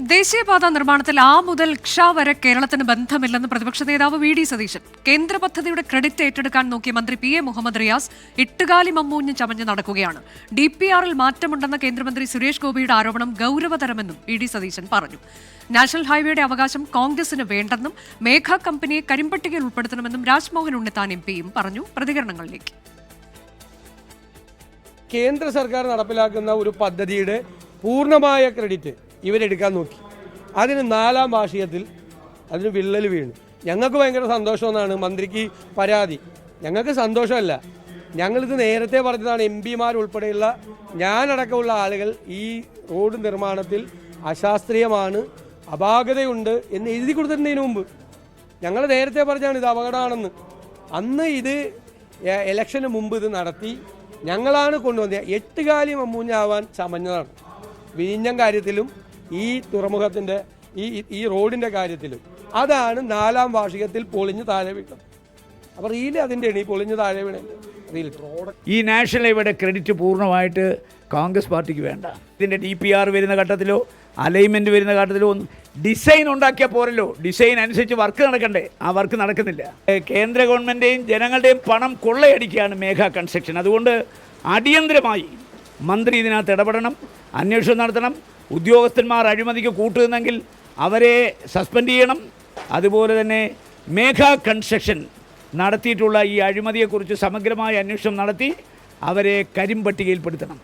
ദേശീയപാത നിർമ്മാണത്തിൽ ആ മുതൽ ക്ഷ വരെ കേരളത്തിന് ബന്ധമില്ലെന്ന് പ്രതിപക്ഷ നേതാവ് വി.ഡി. സതീശൻ. കേന്ദ്ര പദ്ധതിയുടെ ക്രെഡിറ്റ് ഏറ്റെടുക്കാൻ നോക്കിയ മന്ത്രി പി.എ. മുഹമ്മദ് റിയാസ് എട്ടുകാലി മമ്മൂഞ്ഞ് ചമഞ്ഞ് നടക്കുകയാണ്. DPR-ൽ മാറ്റമുണ്ടെന്ന കേന്ദ്രമന്ത്രി സുരേഷ് ഗോപിയുടെ ആരോപണം ഗൌരവതരമെന്നും വി.ഡി. സതീശൻ പറഞ്ഞു. നാഷണൽ ഹൈവേയുടെ അവകാശം കോൺഗ്രസിന് വേണ്ടെന്നും മേഘ കമ്പനിയെ കരിമ്പട്ടികയിൽ ഉൾപ്പെടുത്തണമെന്നും രാജ്മോഹൻ ഉണ്ണിത്താൻ MP-യും പറഞ്ഞു. പ്രതികരണങ്ങളിലേക്ക്. കേന്ദ്ര സർക്കാർ നടപ്പിലാക്കുന്ന ഒരു പദ്ധതിയുടെ പൂർണ്ണമായ ക്രെഡിറ്റ് ഇവരെടുക്കാൻ നോക്കി. അതിന് 4-ാം വാർഷികത്തിൽ അതിന് വിള്ളൽ വീണു. ഞങ്ങൾക്ക് ഭയങ്കര സന്തോഷമെന്നാണ് മന്ത്രിക്ക് പരാതി. ഞങ്ങൾക്ക് സന്തോഷമല്ല, ഞങ്ങളിത് നേരത്തെ പറഞ്ഞതാണ്. MP-മാർ ഉൾപ്പെടെയുള്ള ഞാനടക്കമുള്ള ആളുകൾ ഈ റോഡ് നിർമ്മാണത്തിൽ അശാസ്ത്രീയമാണ്, അപാകതയുണ്ട് എന്ന് എഴുതി കൊടുത്തിരുന്നതിന് മുമ്പ് ഞങ്ങൾ നേരത്തെ പറഞ്ഞാണ് ഇത് അപകടമാണെന്ന്. അന്ന് ഇത് ഇലക്ഷന് മുമ്പ് ഇത് നടത്തി ഞങ്ങളാണ് കൊണ്ടുവന്നത്. എട്ടുകാലി മമ്മൂഞ്ഞാവാൻ ചമഞ്ഞതാണ്. വിഴിഞ്ഞം കാര്യത്തിലും ഈ തുറമുഖത്തിൻ്റെ ഈ റോഡിൻ്റെ കാര്യത്തിലും അതാണ് 4-ാം വാർഷികത്തിൽ പൊളിഞ്ഞ് താഴെ വീണത്. അപ്പോൾ റീല് അതിൻ്റെ ഈ പൊളിഞ്ഞ് താഴെ വീണ റീൽ ഈ നാഷണൽ ഹൈവേയുടെ ക്രെഡിറ്റ് പൂർണ്ണമായിട്ട് കോൺഗ്രസ് പാർട്ടിക്ക് വേണ്ട. ഇതിൻ്റെ DPR വരുന്ന ഘട്ടത്തിലോ അലൈൻമെൻറ്റ് വരുന്ന ഘട്ടത്തിലോ ഒന്നും ഡിസൈൻ ഉണ്ടാക്കിയാൽ പോരല്ലോ. ഡിസൈൻ അനുസരിച്ച് വർക്ക് നടക്കണ്ടേ? ആ വർക്ക് നടക്കുന്നില്ല. കേന്ദ്ര ഗവൺമെൻറ്റെയും ജനങ്ങളുടെയും പണം കൊള്ളയടിക്കുകയാണ് മേഘ കൺസ്ട്രക്ഷൻ. അതുകൊണ്ട് അടിയന്തരമായി മന്ത്രി ഇതിനകത്ത് ഇടപെടണം, അന്വേഷണം നടത്തണം. ഉദ്യോഗസ്ഥന്മാർ അഴിമതിക്ക് കൂട്ടുന്നെങ്കിൽ അവരെ സസ്പെൻഡ് ചെയ്യണം. അതുപോലെ തന്നെ മേഘ കൺസ്ട്രക്ഷൻ നടത്തിയിട്ടുള്ള ഈ അഴിമതിയെക്കുറിച്ച് സമഗ്രമായ അന്വേഷണം നടത്തി അവരെ കരിമ്പട്ടികയിൽപ്പെടുത്തണം.